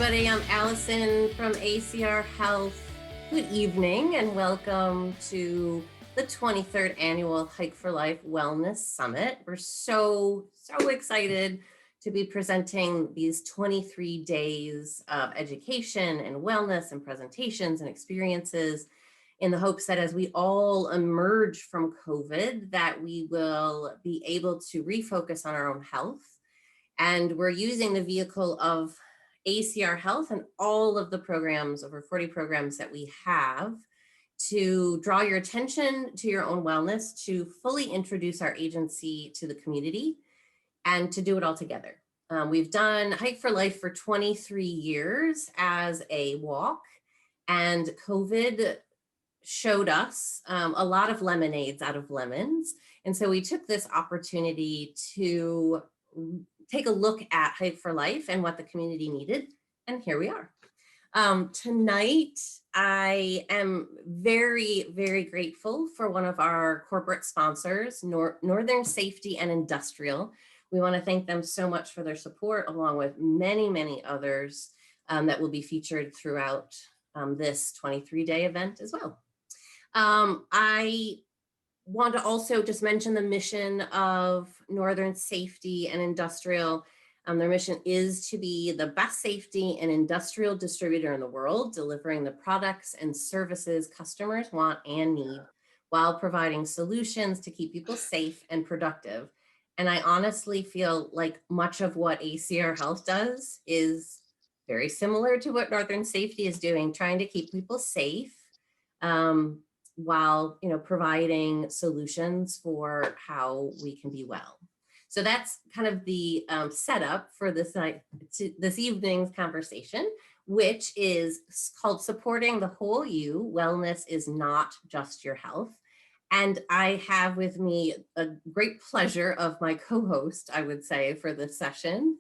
everybody. I'm Allison from ACR Health. Good evening and welcome to the 23rd Annual Hike for Life Wellness Summit. We're so excited to be presenting these 23 days of education and wellness and presentations and experiences in the hopes that as we all emerge from COVID, that we will be able to refocus on our own health. And we're using the vehicle of ACR Health and all of the programs, over 40 programs that we have, to draw your attention to your own wellness, to fully introduce our agency to the community, and to do it all together. We've done Hike for Life for 23 years as a walk, and COVID showed us a lot of lemonades out of lemons. And so we took this opportunity to take a look at Hike for Life and what the community needed, and here we are. Tonight, I am very grateful for one of our corporate sponsors, Northern Safety and Industrial. We want to thank them so much for their support, along with many others that will be featured throughout this 23-day event as well. I want to also just mention the mission of Northern Safety and Industrial. Their mission is to be the best safety and industrial distributor in the world, delivering the products and services customers want and need, while providing solutions to keep people safe and productive. And I honestly feel like much of what ACR Health does is very similar to what Northern Safety is doing, trying to keep people safe, while providing solutions for how we can be well. So that's kind of the setup for this evening's conversation, which is called Supporting the Whole You. Wellness is not just your health. And I have with me a great pleasure of my co-host, I would say, for this session,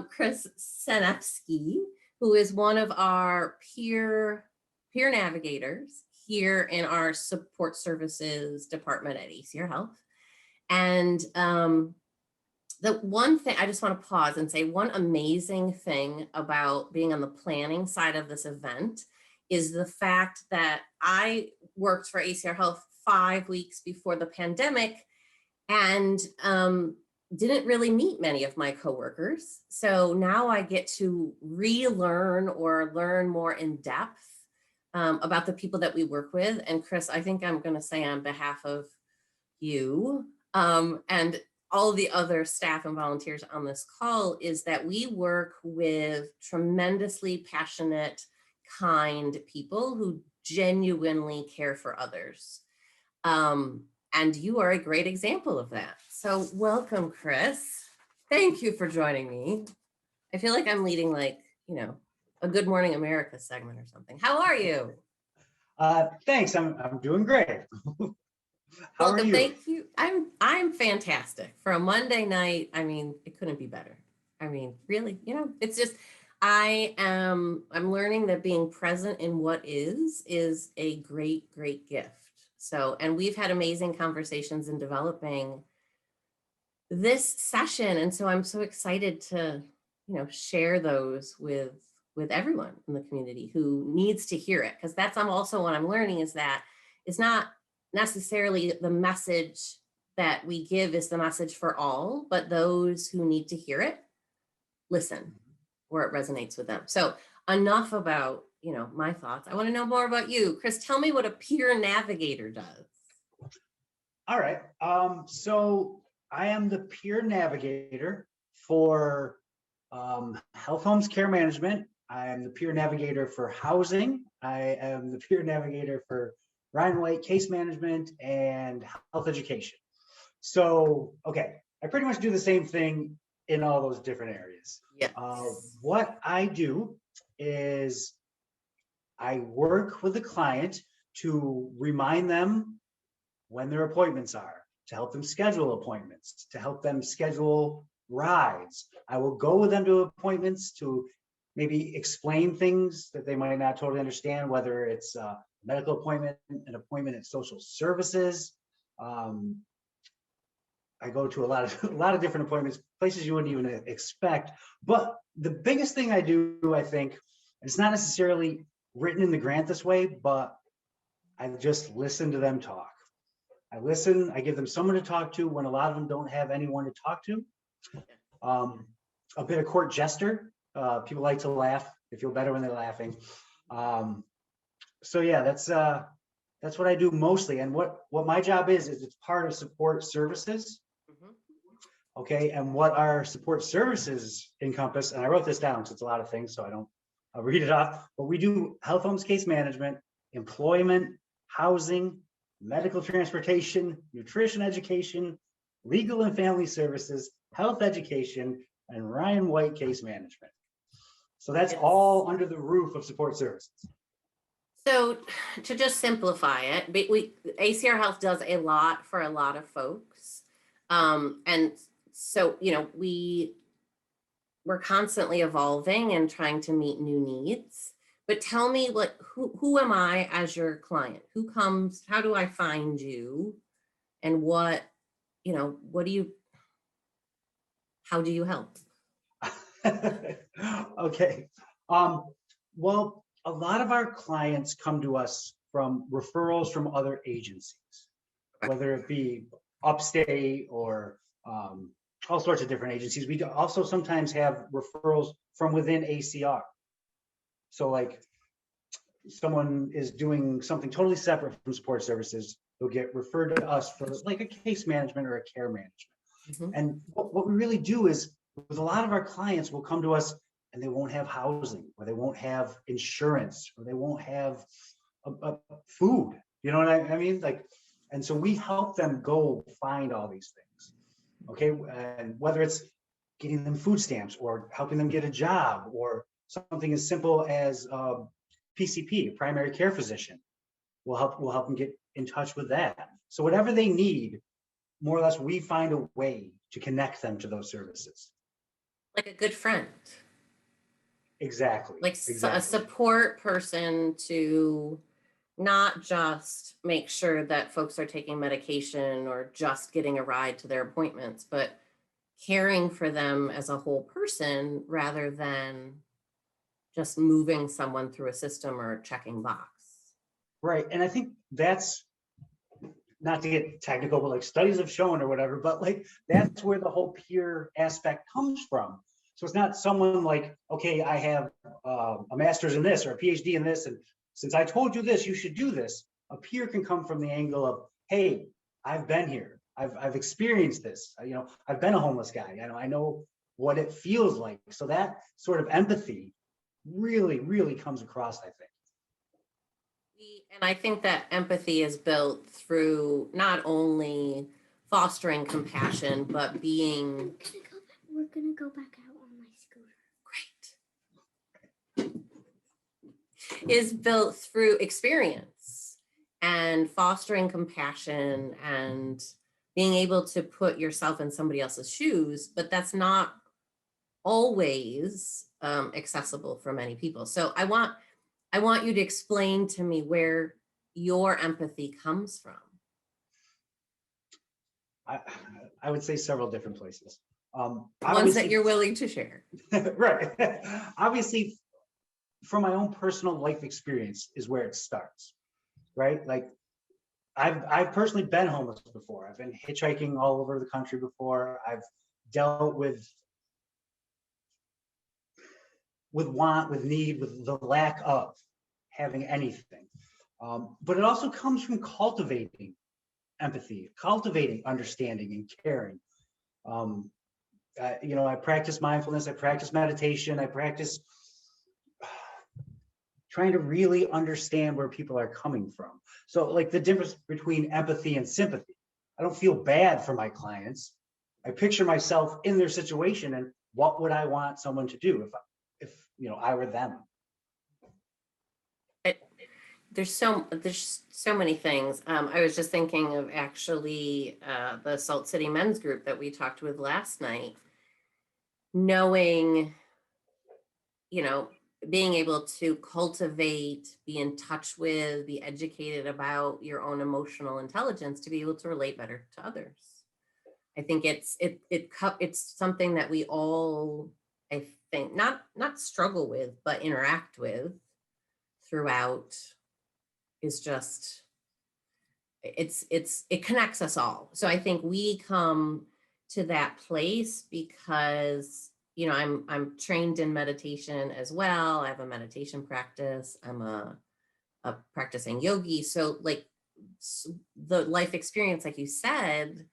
Chris Senefsky, who is one of our peer navigators here in our support services department at ACR Health. And the one thing, I just want to pause and say, one amazing thing about being on the planning side of this event is the fact that I worked for ACR Health 5 weeks before the pandemic and didn't really meet many of my coworkers. So now I get to relearn or learn more in depth about the people that we work with. And Chris, I think I'm going to say on behalf of you and all the other staff and volunteers on this call is that we work with tremendously passionate, kind people who genuinely care for others. And you are a great example of that. So welcome, Chris. Thank you for joining me. I feel like I'm leading a Good Morning America segment or something. How are you? Thanks. I'm doing great. How are you? Thank you. I'm fantastic for a Monday night. I mean, it couldn't be better. I mean, really, it's just I'm learning that being present in what is a great gift. So, and we've had amazing conversations in developing this session, and so I'm so excited to share those with everyone in the community who needs to hear it, because that's also what I'm learning is that it's not necessarily the message that we give is the message for all, but those who need to hear it, listen, where it resonates with them. So enough about my thoughts. I want to know more about you. Chris, tell me what a peer navigator does. All right. So I am the peer navigator for Health Homes Care Management. I am the peer navigator for housing. I am the peer navigator for Ryan White Case Management and Health Education. So, okay, I pretty much do the same thing in all those different areas. Yes. What I do is I work with the client to remind them when their appointments are, to help them schedule appointments, to help them schedule rides. I will go with them to appointments to maybe explain things that they might not totally understand, whether it's a medical appointment, an appointment at social services. I go to a lot of a lot of different appointments, places you wouldn't even expect. But the biggest thing I do, I think, it's not necessarily written in the grant this way, but I just listen to them talk. I listen, I give them someone to talk to when a lot of them don't have anyone to talk to. Um, a bit of court jester. People like to laugh. They feel better when they're laughing. So yeah, that's what I do mostly. And what my job is it's part of support services. Mhm. Okay, and what our support services encompass, and I wrote this down because it's a lot of things, so I'll read it off. But we do health homes case management, employment, housing, medical transportation, nutrition education, legal and family services, health education, and Ryan White case management. So that's Yes. all under the roof of support services. So to just simplify it, ACR Health does a lot for a lot of folks. And so, we're constantly evolving and trying to meet new needs. But tell me, who am I as your client? Who comes? How do I find you? And what do you? How do you help? Okay. Well, a lot of our clients come to us from referrals from other agencies, whether it be upstate or all sorts of different agencies. We also sometimes have referrals from within ACR. So like someone is doing something totally separate from support services, they'll get referred to us for like a case management or a care management. Mhm. And what we really do is with a lot of our clients will come to us and they won't have housing or they won't have insurance or they won't have a food. You know what I mean? Like, and so we help them go find all these things. Okay. And whether it's getting them food stamps or helping them get a job or something as simple as PCP, primary care physician, we'll help them get in touch with that. So whatever they need, more or less, we find a way to connect them to those services. Like a good friend, Exactly. like a Exactly. support person to not just make sure that folks are taking medication or just getting a ride to their appointments, but caring for them as a whole person rather than just moving someone through a system or checking box. Right. And I think that's not to get technical, but like studies have shown or whatever, but like that's where the whole peer aspect comes from. So it's not someone like, okay, I have a master's in this or a PhD in this, and since I told you this, you should do this. A peer can come from the angle of, hey, I've been here, I've experienced this. I've been a homeless guy. I know what it feels like. So that sort of empathy really, really comes across, I think. And I think that empathy is built through not only fostering compassion, but being We're gonna go back out on my scooter. great, is built through experience and fostering compassion and being able to put yourself in somebody else's shoes, but that's not always accessible for many people. So I want you to explain to me where your empathy comes from. I would say several different places. Ones that you're willing to share. Right. Obviously, from my own personal life experience is where it starts, right? Like I've personally been homeless before. I've been hitchhiking all over the country before. I've dealt with want, with need, with the lack of having anything. But it also comes from cultivating empathy, cultivating understanding and caring. I practice mindfulness, I practice meditation, I practice trying to really understand where people are coming from. So like the difference between empathy and sympathy. I don't feel bad for my clients. I picture myself in their situation and what would I want someone to do if I were them. There's so many things. I was just thinking of actually the Salt City Men's Group that we talked with last night. Knowing, being able to cultivate, be in touch with, be educated about your own emotional intelligence to be able to relate better to others. I think it's something that we all, I think, not struggle with, but interact with throughout. Is just it connects us all. So I think we come to that place because, I'm trained in meditation as well. I have a meditation practice. I'm a practicing yogi. So like the life experience, like you said,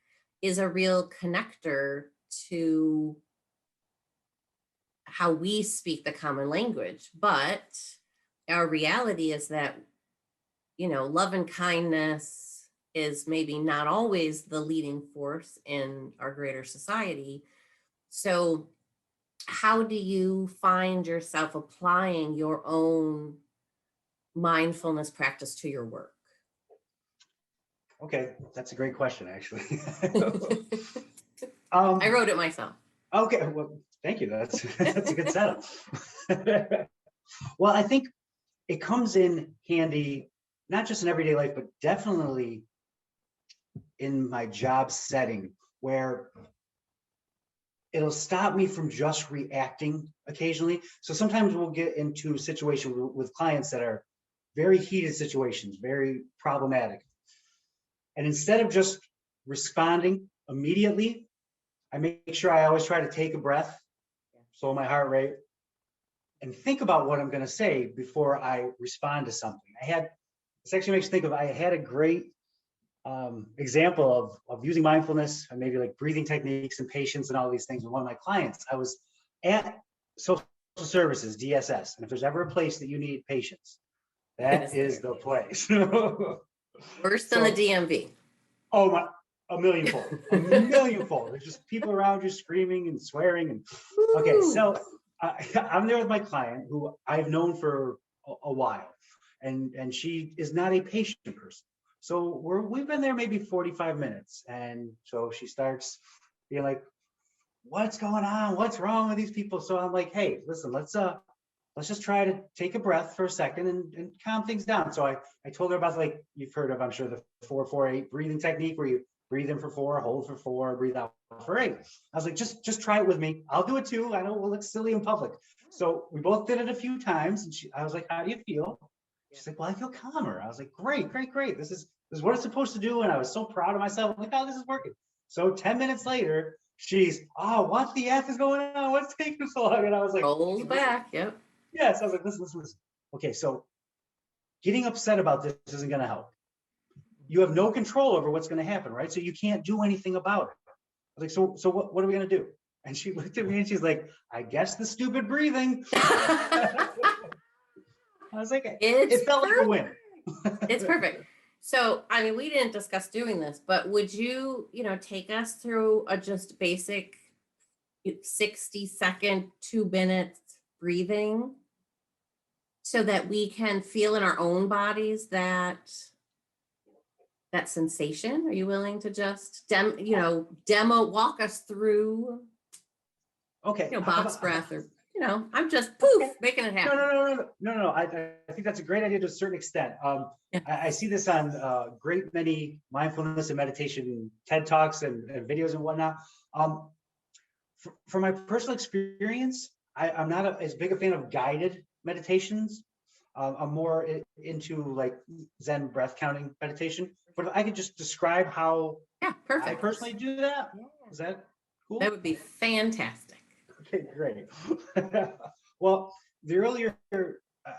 is a real connector to how we speak the common language. But our reality is that, love and kindness is maybe not always the leading force in our greater society. So how do you find yourself applying your own mindfulness practice to your work? Okay, that's a great question, actually. I wrote it myself. Okay, well, thank you. That's a good setup. Well, I think it comes in handy, not just in everyday life, but definitely in my job setting, where it'll stop me from just reacting occasionally. So sometimes we'll get into a situation with clients that are very heated situations, very problematic. And instead of just responding immediately, I make sure I always try to take a breath, slow my heart rate, and think about what I'm going to say before I respond to something. This actually makes me think of, I had a great example of using mindfulness and maybe like breathing techniques and patience and all these things with one of my clients. I was at social services, DSS, and if there's ever a place that you need patience, that is the place. Worse than the DMV. Oh my, a millionfold, a millionfold. There's just people around you screaming and swearing. And okay, so I'm there with my client who I've known for a while, and she is not a patient person. So we've been there maybe 45 minutes, and so she starts being like, "What's going on? What's wrong with these people?" So I'm like, "Hey, listen, let's just try to take a breath for a second and calm things down." So I told her about, like, you've heard of, I'm sure, the 4-4-8 breathing technique, where you breathe in for 4, hold for 4, breathe out for 8. I was like, just try it with me. I'll do it too. I know we'll look silly in public. So we both did it a few times, and I was like, "How do you feel?" She's like, "Well, I feel calmer." I was like, "Great, great, great. This is what it's supposed to do." And I was so proud of myself. I'm like, "Oh, this is working." So 10 minutes later, she's, "Oh, what the F is going on? What's taking so long?" And I was like, Rolled back. Yep. yes. I was like, listen. Okay, so getting upset about this isn't going to help. You have no control over what's going to happen, right? So you can't do anything about it. I was like, so what are we going to do? And she looked at me and she's like, "I guess the stupid breathing." I was like, it felt like a win. It's perfect. So, I mean, we didn't discuss doing this, but would you, take us through a just basic 60-second, 2 minutes breathing so that we can feel in our own bodies that sensation? Are you willing to just walk us through, Okay. box breath, or I'm just poof making it happen. No. I think that's a great idea to a certain extent. Yeah. I see this on great many mindfulness and meditation TED Talks and videos and whatnot. For my personal experience, I'm not as big a fan of guided meditations. I'm more into like Zen breath counting meditation. But if I could just describe how perfect. I personally do that, is that cool? That would be fantastic. Okay, great. Well, the earlier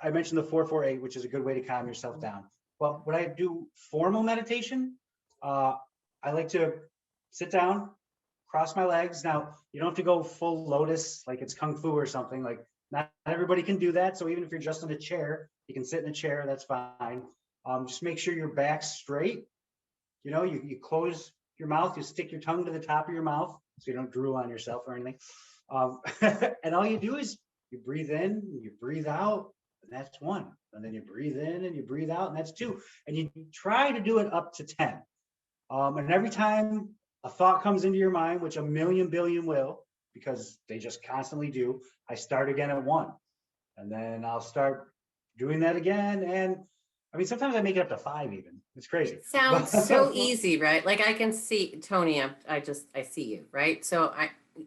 I mentioned the 4-4-8, which is a good way to calm yourself down. Well, when I do formal meditation, I like to sit down, cross my legs. Now, you don't have to go full lotus like it's kung fu or something. Like, not everybody can do that. So even if you're just in a chair, you can sit in a chair. That's fine. Just make sure your back's straight. You close your mouth. You stick your tongue to the top of your mouth so you don't drool on yourself or anything. And all you do is you breathe in, you breathe out, and that's 1. And then you breathe in and you breathe out, and that's 2. And you try to do it up to 10. And every time a thought comes into your mind, which a million billion will, because they just constantly do, I start again at 1. And then I'll start doing that again. And I mean, sometimes I make it up to 5 even. It's crazy. It sounds so easy, right? Like I can see, Tony, I see you, right? So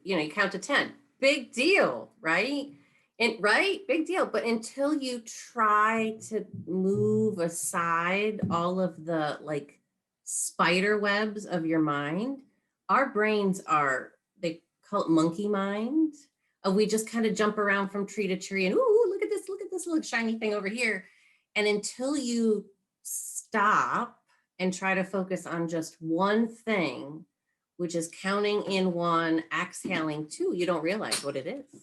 you count to 10, big deal, right? And right, big deal. But until you try to move aside all of the like spider webs of your mind, our brains they call it monkey mind. We just kind of jump around from tree to tree and, ooh, look at this little shiny thing over here. And until you stop and try to focus on just one thing, which is counting in 1, exhaling 2, you don't realize what it is.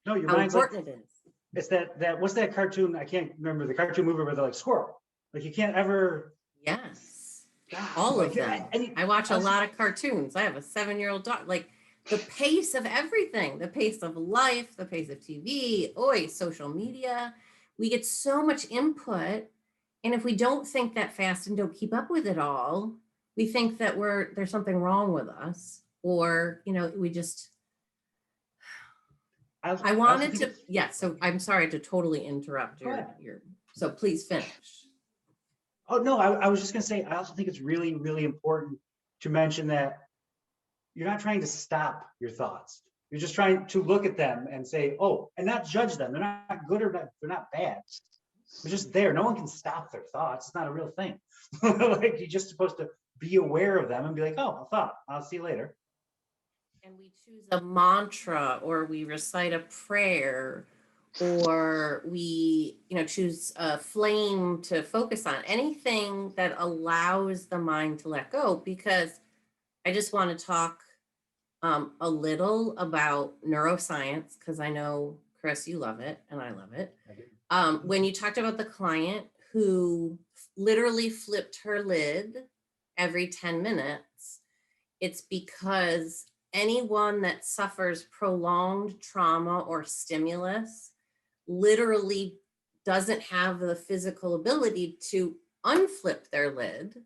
No, your How mind's like, important it is. it's that what's that cartoon? I can't remember the cartoon movie where they're like squirrel. Like you can't ever. Yes. God, All like, of them. I watch a lot of cartoons. I have a 7-year-old daughter. Like the pace of everything, the pace of life, the pace of TV, social media. We get so much input. And if we don't think that fast and don't keep up with it all, we think that there's something wrong with us, or we just. I wanted to, yeah. So I'm sorry to totally interrupt your. So please finish. Oh no, I was just gonna say, I also think it's really, really important to mention that you're not trying to stop your thoughts. You're just trying to look at them and say, oh, and not judge them. They're not good or not, they're not bad. They're just there. No one can stop their thoughts. It's not a real thing. Like you're just supposed to be aware of them and be like, oh, a thought. I'll see you later. And we choose a mantra, or we recite a prayer, or we choose a flame to focus on, anything that allows the mind to let go. Because I just want to talk a little about neuroscience, because I know, Chris, you love it and I love it. When you talked about the client who literally flipped her lid every 10 minutes, it's because anyone that suffers prolonged trauma or stimulus literally doesn't have the physical ability to unflip their lid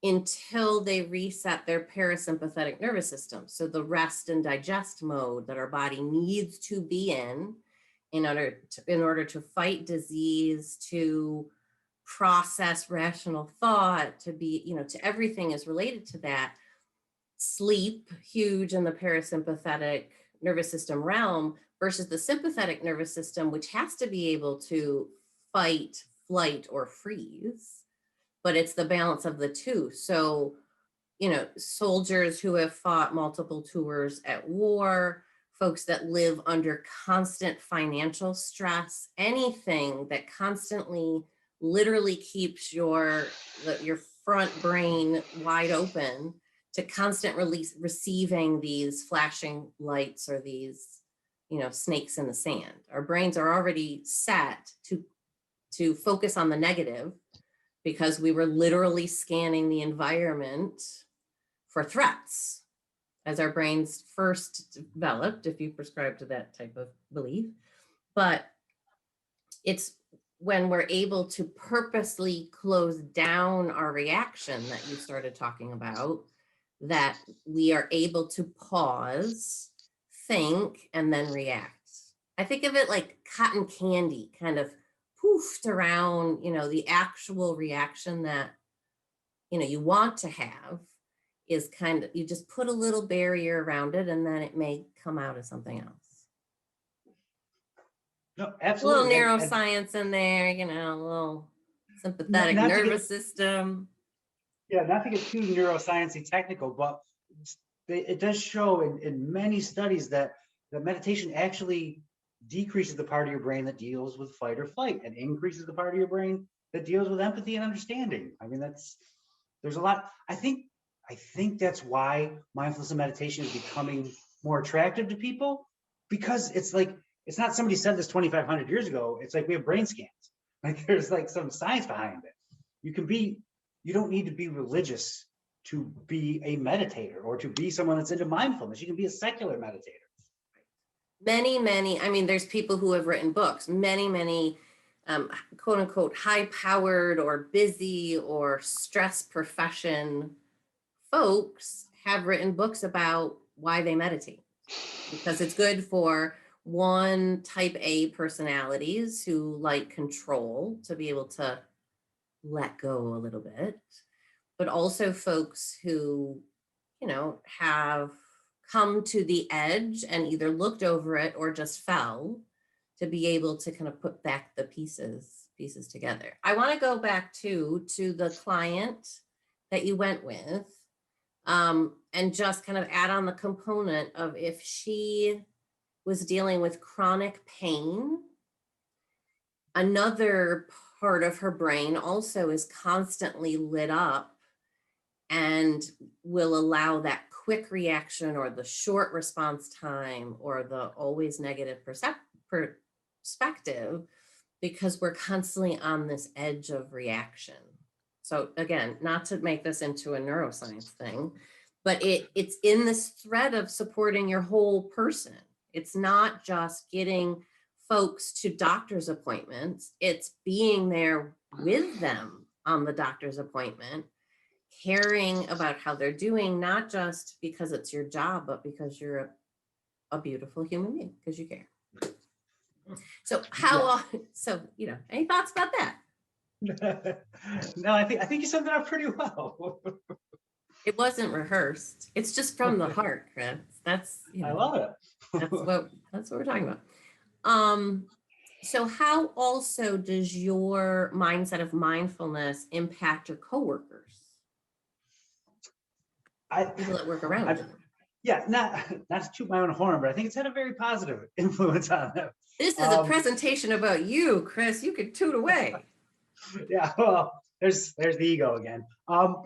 until they reset their parasympathetic nervous system. So the rest and digest mode that our body needs to be in order to fight disease, to process rational thought, to be, to everything is related to that. Sleep, huge in the parasympathetic nervous system realm, versus the sympathetic nervous system, which has to be able to fight, flight, or freeze. But it's the balance of the two. So, soldiers who have fought multiple tours at war, folks that live under constant financial stress, anything that constantly literally keeps your front brain wide open to constant receiving these flashing lights or these snakes in the sand. Our brains are already set to focus on the negative, because we were literally scanning the environment for threats as our brains first developed, if you prescribe to that type of belief. But it's when we're able to purposely close down our reaction that you started talking about, that we are able to pause, think, and then react. I think of it like cotton candy, kind of poofed around, the actual reaction that, you want to have is kind of, you just put a little barrier around it, and then it may come out as something else. No, A absolutely. little neuroscience in there, a little sympathetic nervous system. Yeah, not to get too neuroscience-y technical, but it does show in many studies that meditation actually decreases the part of your brain that deals with fight or flight and increases the part of your brain that deals with empathy and understanding. I mean, there's a lot. I think that's why mindfulness and meditation is becoming more attractive to people, because it's like, it's not somebody said this 2,500 years ago. It's like we have brain scans. Like there's like some science behind it. You don't need to be religious to be a meditator or to be someone that's into mindfulness. You can be a secular meditator. Many, I mean, there's people who have written books, many, quote unquote, high powered or busy or stress profession folks have written books about why they meditate, because it's good for One, type A personalities who like control to be able to let go a little bit, but also folks who, have come to the edge and either looked over it or just fell to be able to kind of put back the pieces together. I want to go back to the client that you went with, and just kind of add on the component of if she was dealing with chronic pain. Another part of her brain also is constantly lit up and will allow that quick reaction or the short response time or the always negative perspective, because we're constantly on this edge of reaction. So again, not to make this into a neuroscience thing, but it's in this thread of supporting your whole person. It's not just getting folks to doctor's appointments, it's being there with them on the doctor's appointment, caring about how they're doing, not just because it's your job, but because you're a beautiful human being, because you care. So any thoughts about that? No, I think you summed it up pretty well. It wasn't rehearsed. It's just from the heart, Chris. That's I love it. that's what we're talking about. So how also does your mindset of mindfulness impact your coworkers? People that work around you. Yeah, not to toot my own horn, but I think it's had a very positive influence on them. This is a presentation about you, Chris. You could toot away. Yeah, well, there's the ego again.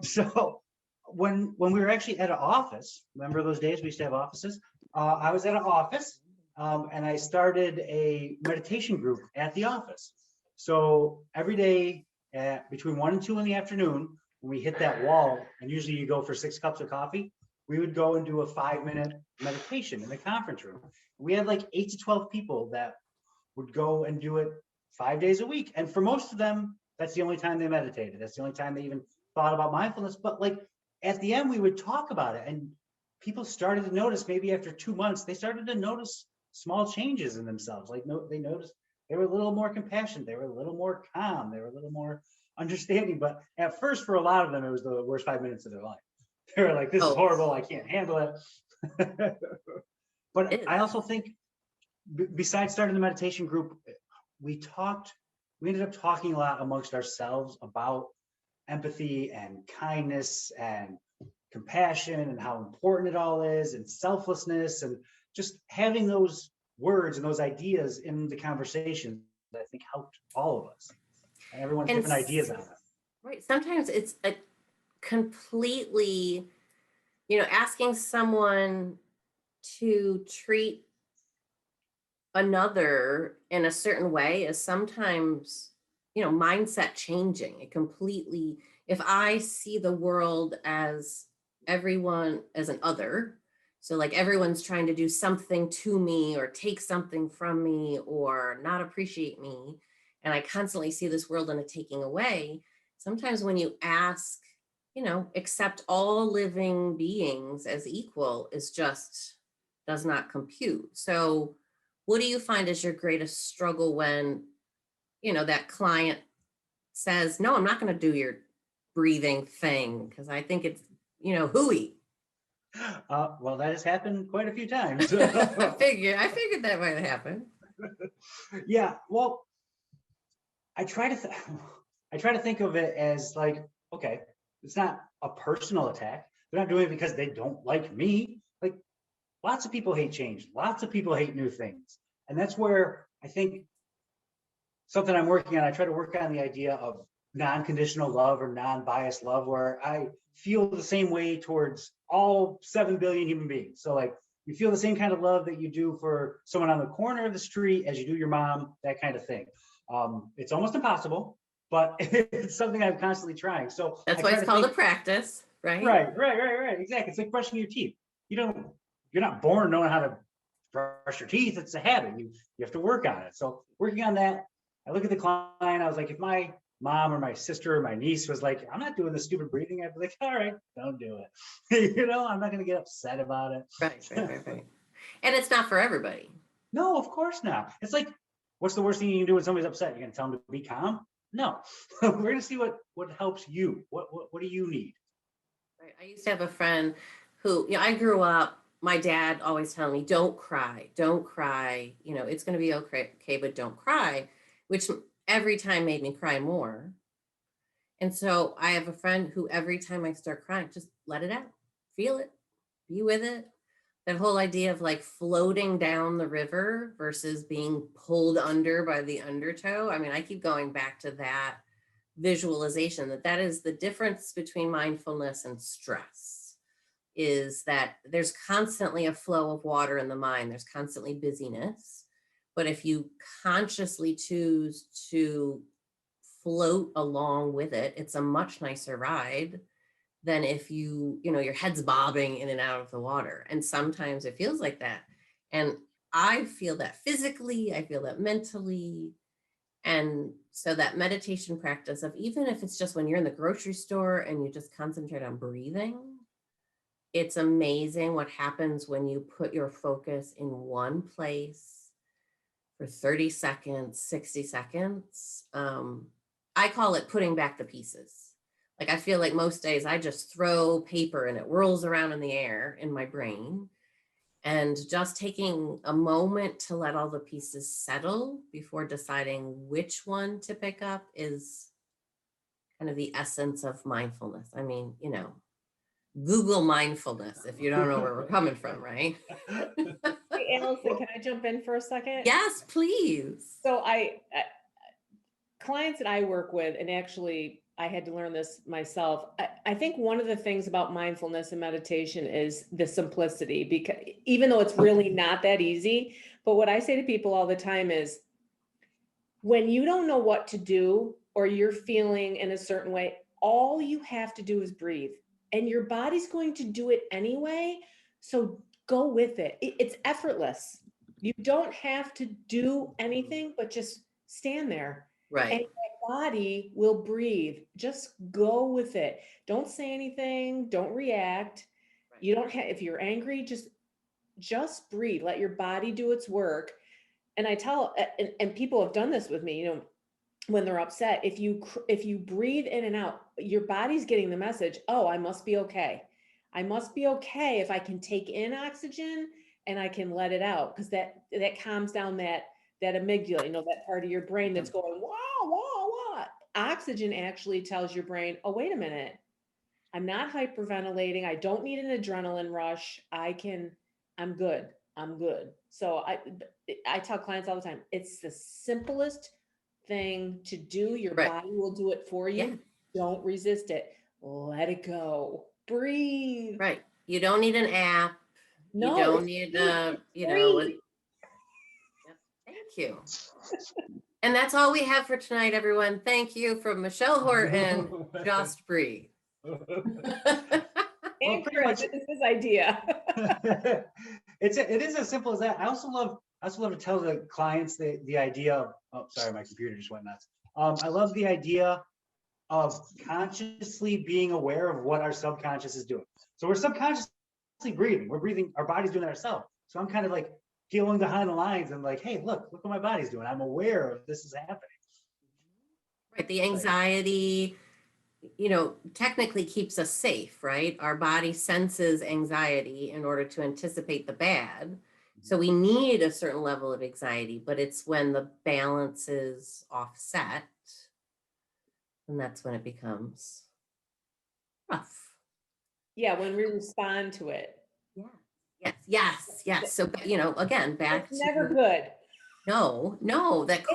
So when we were actually at an office, remember those days we used to have offices? I was at an office, and I started a meditation group at the office. So every day at between 1 and 2 in the afternoon, when we hit that wall, and usually you go for 6 cups of coffee, we would go and do a 5-minute meditation in the conference room. We had like 8 to 12 people that would go and do it 5 days a week. And for most of them, that's the only time they meditated. That's the only time they even thought about mindfulness. But like at the end, we would talk about it, and people started to notice, maybe after 2 months, they started to notice small changes in themselves. Like they noticed they were a little more compassionate. They were a little more calm. They were a little more understanding. But at first, for a lot of them, it was the worst 5 minutes of their life. They were like, this is horrible. I can't handle it. But I also think besides starting the meditation group, we ended up talking a lot amongst ourselves about empathy and kindness and compassion and how important it all is, and selflessness, and just having those words and those ideas in the conversation that I think helped all of us. And everyone's different ideas on it. Right. Sometimes it's a completely, asking someone to treat another in a certain way is sometimes, mindset changing. It completely, if I see the world as everyone as an other, so like everyone's trying to do something to me or take something from me or not appreciate me, and I constantly see this world in a taking away, sometimes when you ask, accept all living beings as equal, is just does not compute. So what do you find is your greatest struggle when, that client says, no, I'm not going to do your breathing thing because I think it's, hooey. Well, that has happened quite a few times. I figured that might happen. Yeah, well, I try to think of it as like, okay, it's not a personal attack. They're not doing it because they don't like me. Like, lots of people hate change. Lots of people hate new things. And that's where I think something I'm working on, I try to work on the idea of non-conditional love or non-biased love, where I feel the same way towards all 7 billion human beings. So like, you feel the same kind of love that you do for someone on the corner of the street as you do your mom, that kind of thing. It's almost impossible, but it's something I'm constantly trying. So that's why it's called a practice, right? Right. Exactly. It's like brushing your teeth. You're not born knowing how to brush your teeth. It's a habit. You have to work on it. So working on that, I look at the client, I was like, if my mom or my sister or my niece was like, I'm not doing this stupid breathing, I'd be like, all right, don't do it. I'm not going to get upset about it. Right. And it's not for everybody. No, of course not. It's like, what's the worst thing you can do when somebody's upset? You're gonna tell them to be calm? No. We're gonna see what helps you. What do you need? Right. I used to have a friend who, I grew up, my dad always telling me, don't cry, don't cry. It's going to be okay, but don't cry, which every time made me cry more. And so I have a friend who every time I start crying, just let it out, feel it, be with it. That whole idea of like floating down the river versus being pulled under by the undertow. I mean, I keep going back to that visualization, that is the difference between mindfulness and stress, is that there's constantly a flow of water in the mind. There's constantly busyness. But if you consciously choose to float along with it, it's a much nicer ride than if your head's bobbing in and out of the water. And sometimes it feels like that. And I feel that physically, I feel that mentally. And so that meditation practice of, even if it's just when you're in the grocery store and you just concentrate on breathing, it's amazing what happens when you put your focus in one place for 30 seconds, 60 seconds. I call it putting back the pieces. Like, I feel like most days I just throw paper and it whirls around in the air in my brain. And just taking a moment to let all the pieces settle before deciding which one to pick up is kind of the essence of mindfulness. I mean, Google mindfulness if you don't know where we're coming from, right? Hey, Allison, can I jump in for a second? Yes, please. So clients that I work with, and actually I had to learn this myself. I think one of the things about mindfulness and meditation is the simplicity, because even though it's really not that easy, but what I say to people all the time is, when you don't know what to do or you're feeling in a certain way, all you have to do is breathe, and your body's going to do it anyway. So go with it. It's effortless. You don't have to do anything but just stand there. And Right. your body will breathe. Just go with it. Don't say anything. Don't react. You don't have, if you're angry, just breathe. Let your body do its work. And I tell, and people have done this with me, when they're upset, if you breathe in and out, your body's getting the message, oh, I must be okay. I must be okay if I can take in oxygen and I can let it out, because that calms down that amygdala, that part of your brain that's going, wow, wow, wow. Oxygen actually tells your brain, oh, wait a minute. I'm not hyperventilating. I don't need an adrenaline rush. I'm good. I'm good. So I tell clients all the time, it's the simplest thing to do. Your Right. body will do it for you. Yeah. Don't resist it. Let it go. Breathe. Right. You don't need an app. No, you don't need free. Thank you. And that's all we have for tonight, everyone. Thank you from Michelle Horton. Just breathe. And pretty Chris, much- it's his idea. It is as simple as that. I also love to tell the clients the idea of, oh, sorry, my computer just went nuts. I love the idea of consciously being aware of what our subconscious is doing. So we're subconsciously breathing. We're breathing, our body's doing it ourselves. So I'm kind of like feeling behind the lines and like, hey, look what my body's doing. I'm aware of this is happening. Right. The anxiety, technically keeps us safe, right? Our body senses anxiety in order to anticipate the bad. So we need a certain level of anxiety, but it's when the balance is offset, and that's when it becomes rough. Yeah, when we respond to it. Yes. So, again, back It's to never good. No,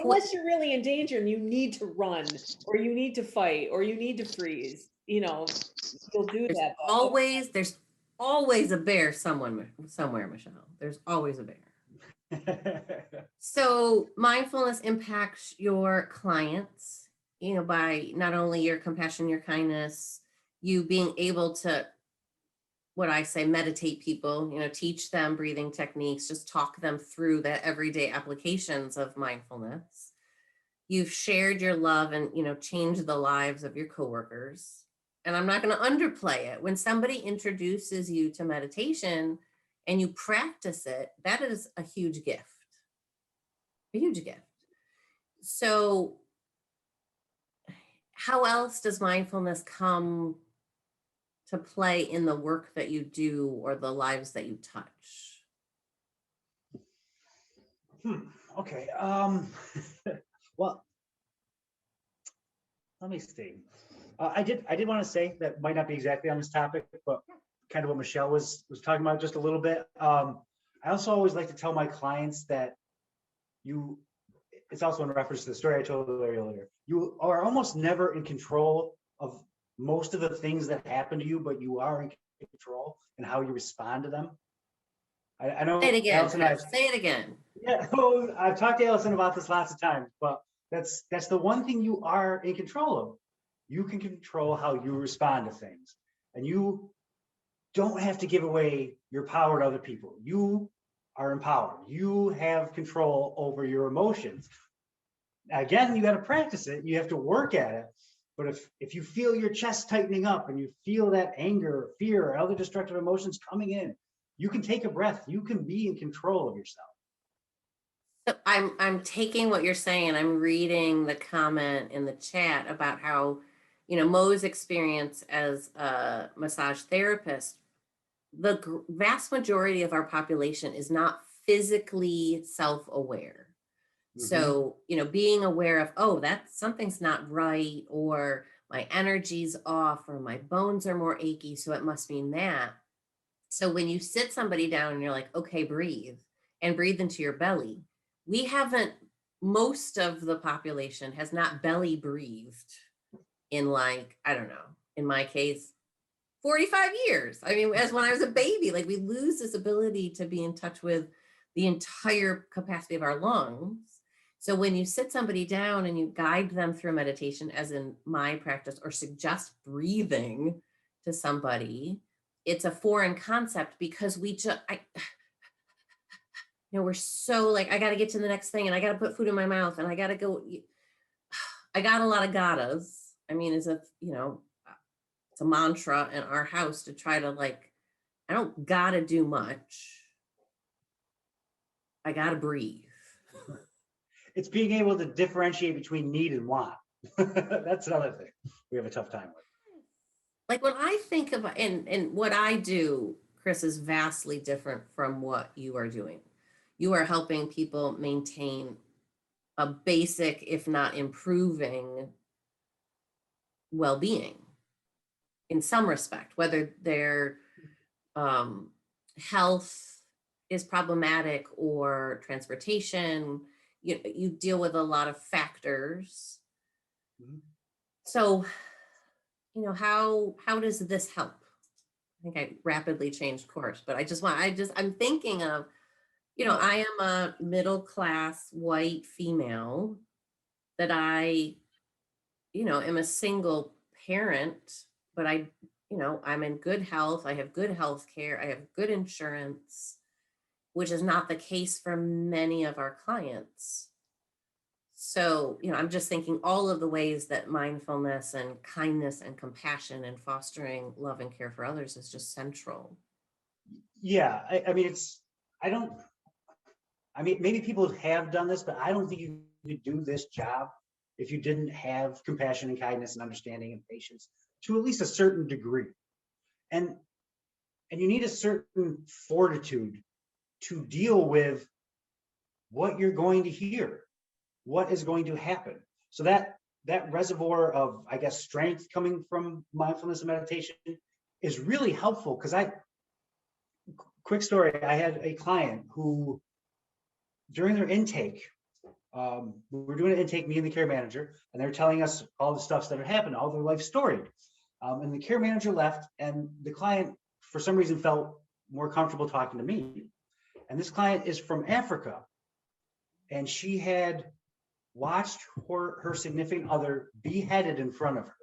Unless you're really in danger and you need to run, or you need to fight, or you need to freeze, you'll do that. there's always a bear somewhere, Michelle. There's always a bear. So mindfulness impacts your clients, by not only your compassion, your kindness, you being able to, what I say, meditate people, teach them breathing techniques, just talk them through the everyday applications of mindfulness. You've shared your love and, changed the lives of your coworkers. And I'm not going to underplay it. When somebody introduces you to meditation and you practice it, that is a huge gift. A huge gift. So how else does mindfulness come to play in the work that you do or the lives that you touch? Okay. Well, let me see. I did want to say that might not be exactly on this topic, but kind of what Michelle was talking about just a little bit. I also always like to tell my clients that it's also in reference to the story I told earlier. You are almost never in control of most of the things that happen to you, but you are in control in how you respond to them. I know Say it again, Allison and I, Chris. Say it again. yeah, I've talked to Allison about this lots of times, but that's the one thing you are in control of. You can control how you respond to things, and you don't have to give away your power to other people. You are empowered. You have control over your emotions. Again, you got to practice it. You have to work at it. But if you feel your chest tightening up and you feel that anger, or fear, or other destructive emotions coming in, you can take a breath. You can be in control of yourself. So I'm taking what you're saying and I'm reading the comment in the chat about how, Mo's experience as a massage therapist, the vast majority of our population is not physically self-aware. So, being aware of, oh, that something's not right, or my energy's off, or my bones are more achy, so it must mean that. So when you sit somebody down and you're like, okay, breathe and breathe into your belly, we haven't, most of the population has not belly breathed in, like, I don't know, in my case, 45 years. I mean, as when I was a baby, like, we lose this ability to be in touch with the entire capacity of our lungs. So when you sit somebody down and you guide them through meditation, as in my practice, or suggest breathing to somebody, it's a foreign concept because we're so like, I got to get to the next thing and I got to put food in my mouth and I got to go. I got a lot of gottas. I mean, it's a mantra in our house to try to, like, I don't gotta do much. I gotta breathe. It's being able to differentiate between need and want. That's another thing we have a tough time with. Like, when I think about, and what I do, Chris, is vastly different from what you are doing. You are helping people maintain a basic, if not improving, well-being in some respect, whether their health is problematic or transportation. You deal with a lot of factors. Mhm. So, how does this help? I think I rapidly changed course, but I'm thinking of, I am a middle class white female that I, am a single parent, but I'm in good health. I have good health care. I have good insurance, which is not the case for many of our clients. So, I'm just thinking all of the ways that mindfulness and kindness and compassion and fostering love and care for others is just central. Yeah, I mean, maybe people have done this, but I don't think you could do this job if you didn't have compassion and kindness and understanding and patience to at least a certain degree. And you need a certain fortitude to deal with what you're going to hear, what is going to happen. So that reservoir of, I guess, strength coming from mindfulness and meditation is really helpful. Because quick story, I had a client who, during their intake, we were doing an intake, me and the care manager, and they were telling us all the stuff that had happened, all their life story. And the care manager left, and the client, for some reason, felt more comfortable talking to me. And this client is from Africa, and she had watched her significant other beheaded in front of her,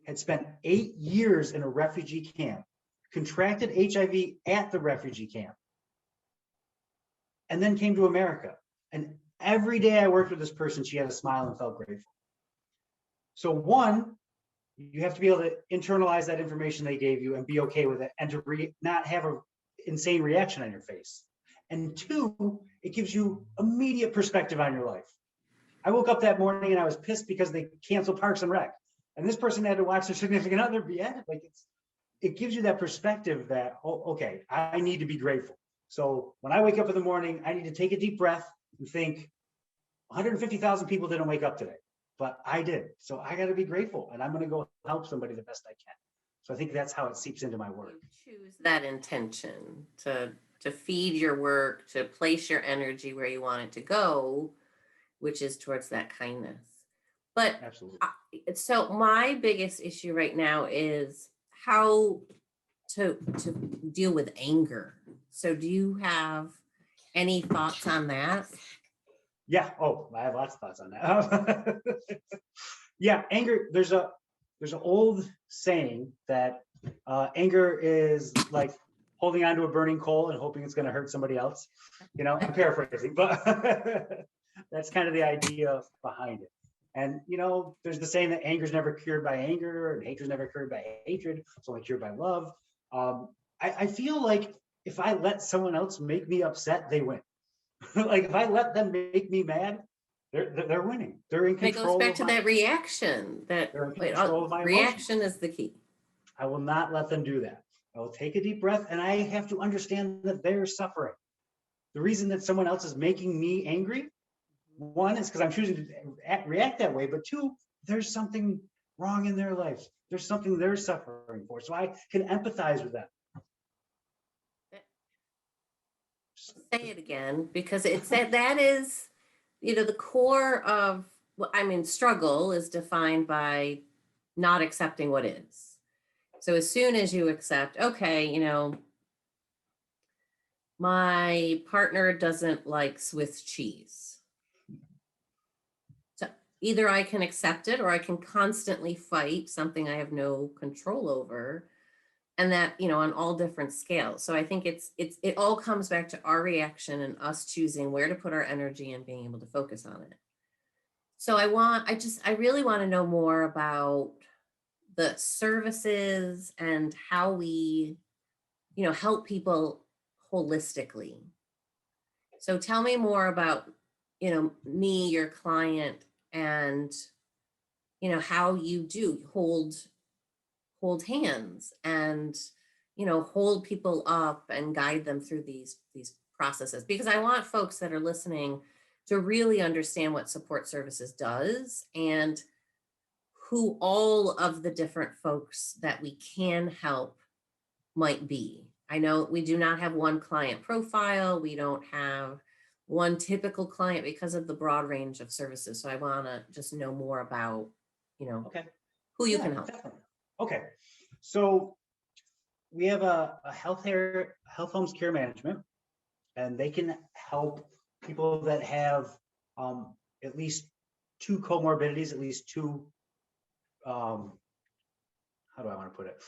had spent 8 years in a refugee camp, contracted HIV at the refugee camp, and then came to America. And every day I worked with this person, she had a smile and felt grateful. So one, you have to be able to internalize that information they gave you and be okay with it, and to not have an insane reaction on your face. And two, it gives you immediate perspective on your life. I woke up that morning and I was pissed because they canceled Parks and Rec. And this person had to watch their significant other be at it. Like it gives you that perspective that, oh, okay, I need to be grateful. So when I wake up in the morning, I need to take a deep breath and think 150,000 people didn't wake up today, but I did. So I got to be grateful, and I'm going to go help somebody the best I can. So I think that's how it seeps into my work. You choose that intention to feed your work, to place your energy where you want it to go, which is towards that kindness. But Absolutely. So my biggest issue right now is how to deal with anger. So do you have any thoughts on that? Yeah. Oh, I have lots of thoughts on that. Yeah, anger. There's an old saying that anger is like holding onto a burning coal and hoping it's going to hurt somebody else. You know, I'm paraphrasing, but that's kind of the idea behind it. And you know, there's the saying that anger is never cured by anger, and hatred is never cured by hatred. It's only cured by love. I feel like if I let someone else make me upset, they win. Like if I let them make me mad, they're winning. They're in It goes control. back to that reaction. That They're in control of my reaction emotions. is the key. I will not let them do that. I will take a deep breath, and I have to understand that they're suffering. The reason that someone else is making me angry, one is because I'm choosing to react that way, but two, there's something wrong in their life. There's something they're suffering for, so I can empathize with them. Say it again, because it's that is, you know, the core of, well, I mean, struggle is defined by not accepting what is. So as soon as you accept, okay, you know, my partner doesn't like Swiss cheese. So either I can accept it or I can constantly fight something I have no control over. And that, you know, on all different scales. So I think it all comes back to our reaction and us choosing where to put our energy and being able to focus on it. So I really want to know more about the services and how we, you know, help people holistically. So tell me more about, you know, me, your client, and, you know, how you do hold hands and, you know, hold people up and guide them through these processes, because I want folks that are listening to really understand what support services does and who all of the different folks that we can help might be. I know we do not have one client profile. We don't have one typical client because of the broad range of services. So I want to just know more about, you know, Okay. who you Yeah, can help. definitely. Okay. So we have a health homes care management, and they can help people that have at least two comorbidities, at least two, how do I want to put it?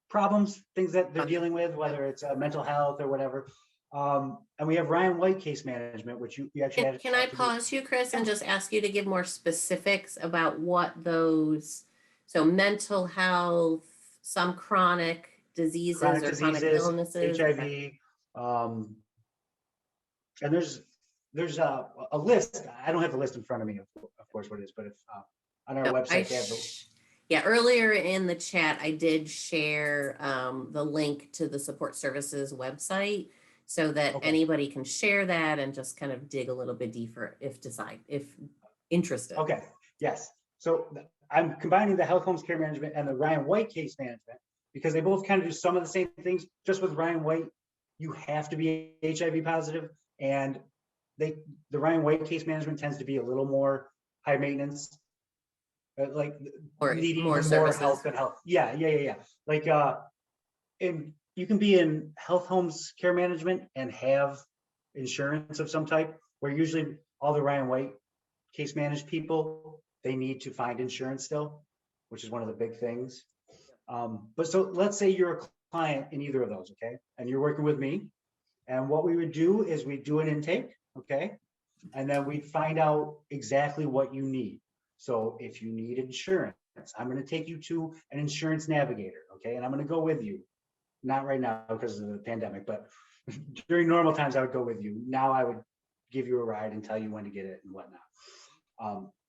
Problems, things that they're dealing with, whether it's mental health or whatever. And we have Ryan White case management, which you actually had. Can I pause you, Chris, and just ask you to give more specifics about what those, so mental health, some chronic diseases Chronic or chronic diseases, illnesses? HIV, and there's a list. I don't have the list in front of me, of course, what it is, but if on our No, website they have the. Yeah, earlier in the chat, I did share the link to the support services website so that Okay. anybody can share that and just kind of dig a little bit deeper if interested. Okay, yes. So I'm combining the health homes care management and the Ryan White case management because they both kind of do some of the same things. Just with Ryan White, you have to be HIV positive, and the Ryan White case management tends to be a little more high maintenance, like needing more help and health. Yeah. Like and you can be in health homes care management and have insurance of some type, where usually all the Ryan White case managed people, they need to find insurance still, which is one of the big things. But so let's say you're a client in either of those, okay? And you're working with me. And what we would do is we'd do an intake, okay? And then we'd find out exactly what you need. So if you need insurance, I'm going to take you to an insurance navigator, okay? And I'm going to go with you. Not right now because of the pandemic, but During normal times, I would go with you. Now I would give you a ride and tell you when to get it and whatnot.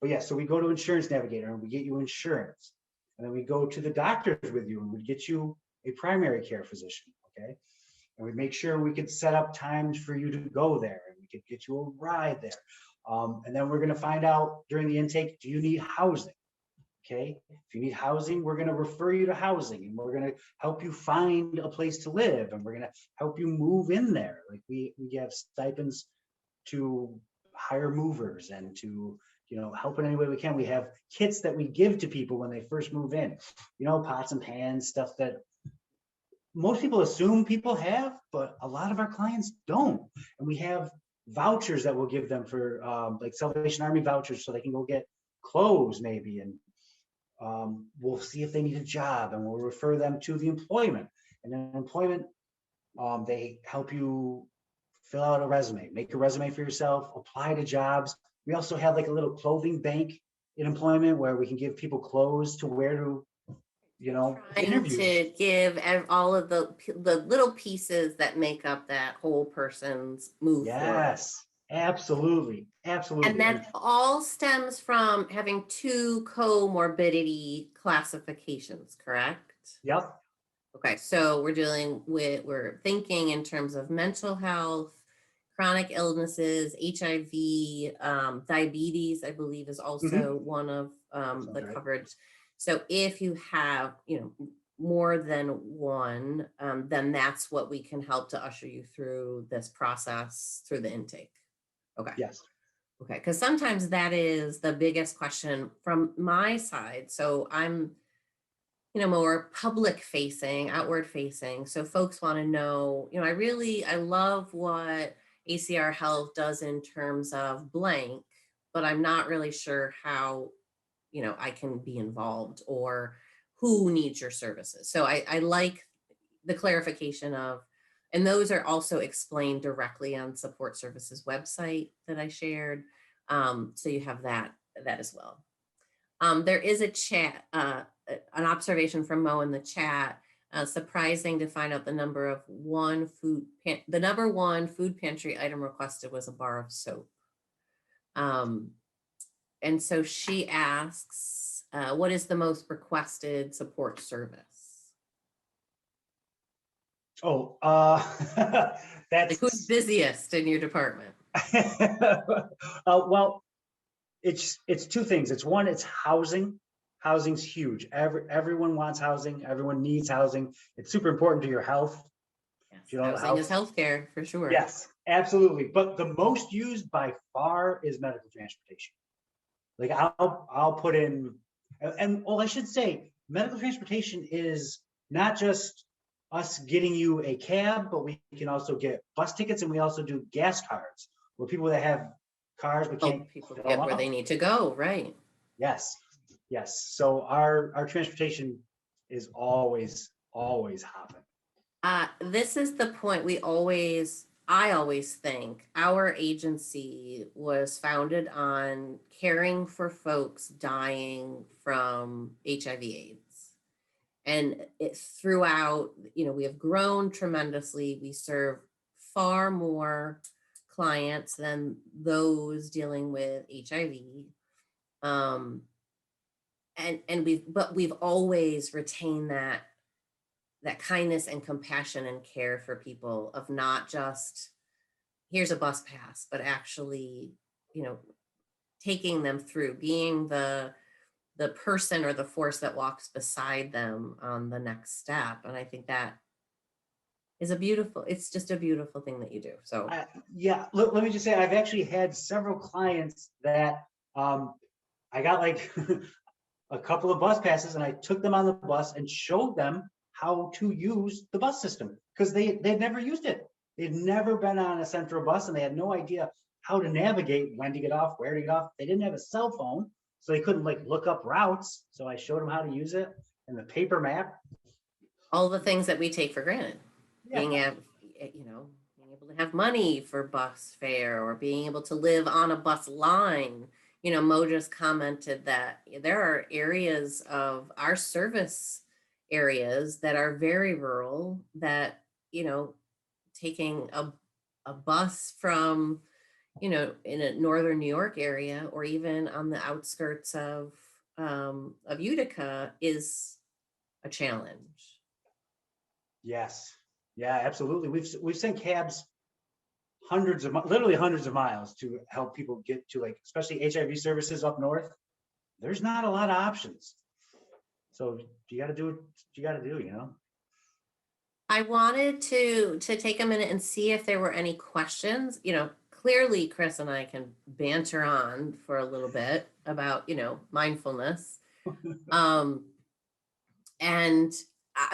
But yeah, so we go to Insurance Navigator and we get you insurance. And then we go to the doctors with you and we get you a primary care physician, okay? And we make sure we could set up times for you to go there and we could get you a ride there. And then we're going to find out during the intake, do you need housing? Okay, if you need housing, we're going to refer you to housing and we're going to help you find a place to live and we're going to help you move in there. Like we have stipends to hire movers and to, help in any way we can. We have kits that we give to people when they first move in, pots and pans, stuff that most people assume people have, but a lot of our clients don't. And we have vouchers that we'll give them for like Salvation Army vouchers so they can go get clothes maybe. And we'll see if they need a job and we'll refer them to the employment. And then employment, they help you fill out a resume, make a resume for yourself, apply to jobs. We also have like a little clothing bank in employment where we can give people clothes to wear to, Trying interviews. to give all of the little pieces that make up that whole person's move forward. Yes, absolutely. Absolutely. And that all stems from having two comorbidity classifications, correct? Yep. Okay, so we're thinking in terms of mental health, chronic illnesses, HIV, diabetes, I believe is also one of the right. coverage. So if you have, more than one, then that's what we can help to usher you through this process through the intake. Okay. Yes. Okay, because sometimes that is the biggest question from my side. So I'm, more public facing, outward facing. So folks want to know, I love what ACR Health does in terms of blank, but I'm not really sure how, I can be involved or who needs your services. So I like the clarification of, and those are also explained directly on support services website that I shared. So you have that as well. There is a chat, an observation from Mo in the chat. Surprising to find out the number one food pantry item requested was a bar of soap. And so she asks, what is the most requested support service? Oh, Like who's busiest in your department? Well, it's two things. It's one, it's housing. Housing's huge. Everyone wants housing. Everyone needs housing. It's super important to your health. Yes, housing is healthcare for sure. Yes, absolutely. But the most used by far is medical transportation. Like I'll put in, and I should say, medical transportation is not just us getting you a cab, but we can also get bus tickets, and we also do gas cards where people that have cars but can't people get where they need to go, right? Yes. So our transportation is always hopping. This is the point I always think our agency was founded on caring for folks dying from HIV/AIDS. And throughout, we have grown tremendously. We serve far more clients than those dealing with HIV. And we've always retained that kindness and compassion and care for people of not just here's a bus pass, but actually, taking them through, being the person or the force that walks beside them on the next step. And I think that is it's just a beautiful thing that you do. So yeah, let me just say, I've actually had several clients that I got like a couple of bus passes and I took them on the bus and showed them how to use the bus system because they'd never used it. They'd never been on a central bus and they had no idea how to navigate, when to get off, where to get off. They didn't have a cell phone, so they couldn't like look up routes. So I showed them how to use it and the paper map. All the things that we take for granted, being able to have money for bus fare or being able to live on a bus line. Mo just commented that there are areas of our service areas that are very rural that, taking a bus from, in a northern New York area, or even on the outskirts of Utica, is a challenge. Yes. Yeah, absolutely. We've sent cabs literally hundreds of miles to help people get to, like, especially HIV services up north. There's not a lot of options. So you got to do what you got to do, I wanted to take a minute and see if there were any questions. Clearly Chris and I can banter on for a little bit about, mindfulness.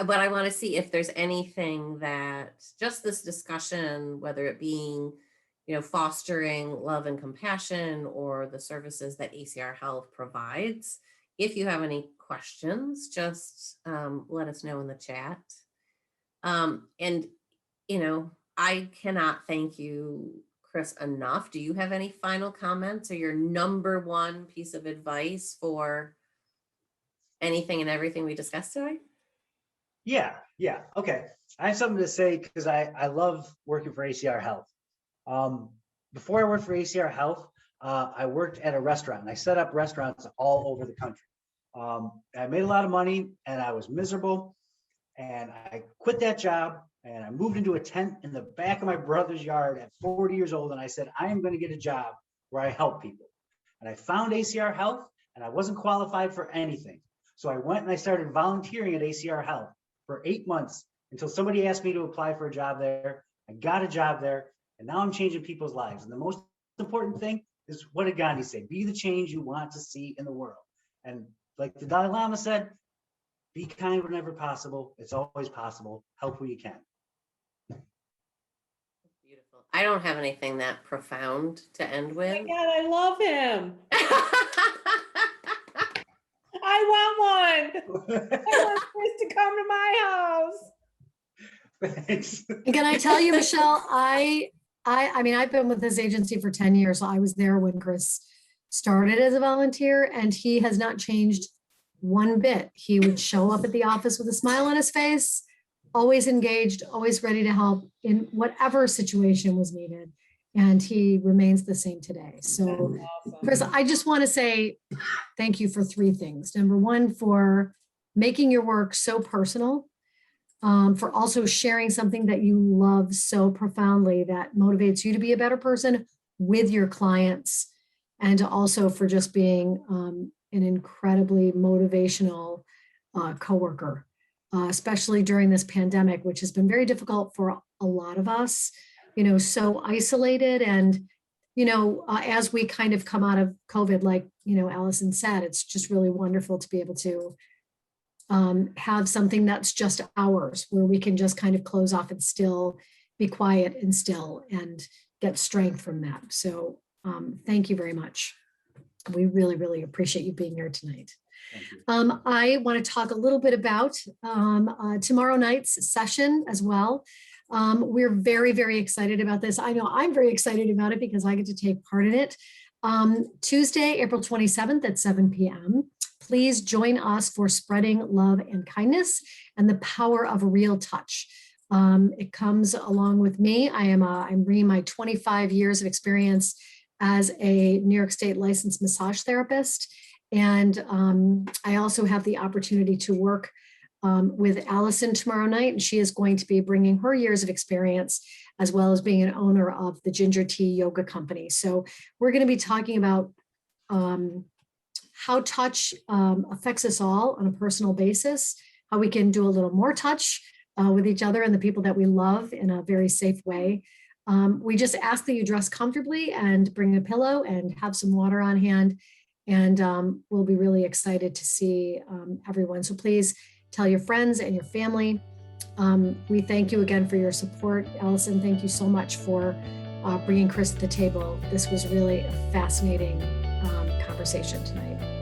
But I want to see if there's anything that just this discussion, whether it being, fostering love and compassion, or the services that ACR Health provides. If you have any questions, just let us know in the chat. And, I cannot thank you, Chris, enough. Do you have any final comments or your number one piece of advice for anything and everything we discussed today? Yeah. Okay. I have something to say because I love working for ACR Health. Before I worked for ACR Health, I worked at a restaurant, and I set up restaurants all over the country. I made a lot of money and I was miserable, and I quit that job and I moved into a tent in the back of my brother's yard at 40 years old. And I said, I am going to get a job where I help people. And I found ACR Health, and I wasn't qualified for anything. So I went and I started volunteering at ACR Health for 8 months until somebody asked me to apply for a job there. I got a job there, and now I'm changing people's lives. And the most important thing is, what did Gandhi say? Be the change you want to see in the world. And like the Dalai Lama said, be kind whenever possible. It's always possible. Help who you can. Beautiful. I don't have anything that profound to end with. Oh my God, I love him. I want one. I want Chris to come to my house. Thanks. And can I tell you, Michelle, I mean, I've been with this agency for 10 years. So I was there when Chris started as a volunteer, and he has not changed one bit. He would show up at the office with a smile on his face, always engaged, always ready to help in whatever situation was needed. And he remains the same today. So, Awesome. Chris, I just want to say thank you for three things. Number one, for making your work so personal, for also sharing something that you love so profoundly that motivates you to be a better person with your clients, and also for just being an incredibly motivational coworker, especially during this pandemic, which has been very difficult for a lot of us, so isolated. And, as we kind of come out of COVID, like, Allison said, it's just really wonderful to be able to have something that's just ours, where we can just kind of close off and still be quiet and still and get strength from that. So thank you very much. We really, really appreciate you being here tonight. I want to talk a little bit about tomorrow night's session as well. We're very, very excited about this. I know I'm very excited about it because I get to take part in it. Tuesday, April 27th at 7 p.m. Please join us for Spreading Love and Kindness and the Power of Real Touch. It comes along with me. I'm bringing my 25 years of experience as a New York State licensed massage therapist. And I also have the opportunity to work with Allison tomorrow night, and she is going to be bringing her years of experience, as well as being an owner of the Ginger Tea Yoga Company. So we're going to be talking about how touch affects us all on a personal basis, how we can do a little more touch with each other and the people that we love in a very safe way. We just ask that you dress comfortably and bring a pillow and have some water on hand. And we'll be really excited to see everyone. So please tell your friends and your family. We thank you again for your support. Allison, thank you so much for bringing Chris to the table. This was really a fascinating conversation tonight.